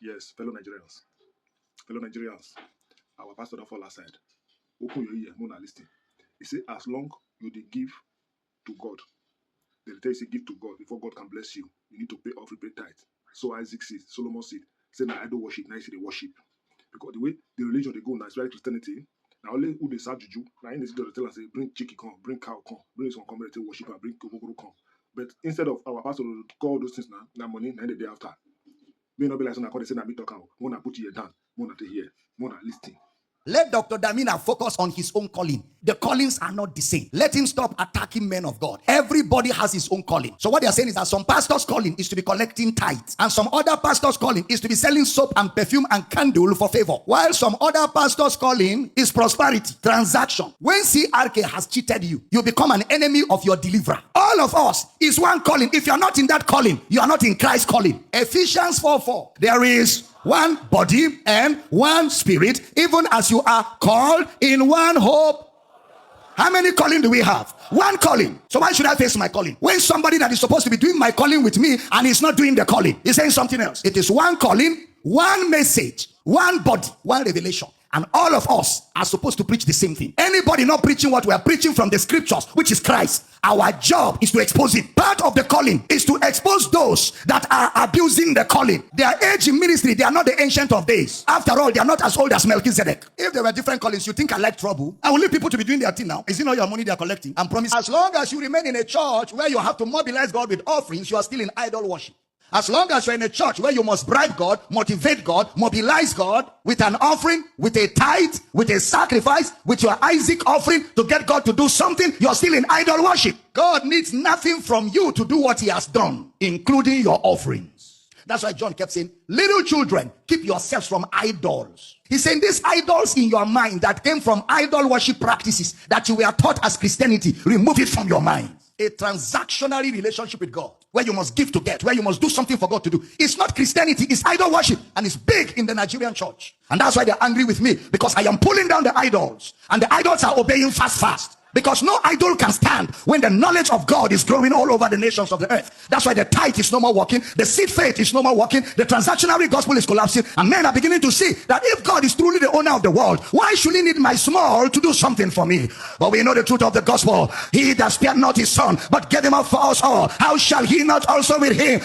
Yes, fellow Nigerians, our pastor don't fall aside. Open your ear, Mona listen. He say, as long you dey give to God, they tell you say give to God before God can bless you. You need to pay off, pay tithe. So Isaac said, Solomon said, say na idol worship, now they worship. Because the way the religion they go now, especially Christianity, now only who they serve juju, now in this they tell us say bring chicken come, bring cow come, bring some come, they worship and bring kokoro come. But instead of our pastor to call those things now money, now the day after. May not be like something I say na me talk. Mona put you down, Mona to hear, Mona listen. Let Dr. Damina focus on his own calling. The callings are not the same. Let him stop attacking men of God. Everybody has his own calling. So what they are saying is that some pastors' calling is to be collecting tithes, and some other pastors' calling is to be selling soap and perfume and candle for favor, while some other pastors' calling is prosperity, transaction. When CRK has cheated you, you become an enemy of your deliverer. All of us is one calling. If you are not in that calling, you are not in Christ's calling. Ephesians 4:4. There is one body and one spirit, even as you are called in one hope. How many calling do we have? One calling. So why should I face my calling? When somebody that is supposed to be doing my calling with me and is not doing the calling, he's saying something else. It is one calling, one message, one body, one revelation. And all of us are supposed to preach the same thing. Anybody not preaching what we are preaching from the scriptures, which is Christ, our job is to expose it. Part of the calling is to expose those that are abusing the calling. Their age in ministry, they are not the ancient of days. After all, they are not as old as Melchizedek. If there were different callings, you think I like trouble? I will leave people to be doing their thing now. Is it not your money they are collecting? And promise, as long as you remain in a church where you have to mobilize God with offerings, you are still in idol worship. As long as you're in a church where you must bribe God, motivate God, mobilize God with an offering, with a tithe, with a sacrifice, with your Isaac offering to get God to do something, you're still in idol worship. God needs nothing from you to do what he has done, including your offerings. That's why John kept saying, little children, keep yourselves from idols. He's saying these idols in your mind that came from idol worship practices that you were taught as Christianity, remove it from your mind. A transactional relationship with God, where you must give to get, where you must do something for God to do. It's not Christianity, it's idol worship, and it's big in the Nigerian church. And that's why they're angry with me, because I am pulling down the idols, and the idols are obeying fast. Because no idol can stand when the knowledge of God is growing all over the nations of the earth. That's why the tithe is no more working, the seed faith is no more working, the transactional gospel is collapsing, and men are beginning to see that if God is truly the owner of the world, why should he need my small to do something for me? But we know the truth of the gospel. He that spared not his son, but gave him up for us all, how shall he not also with him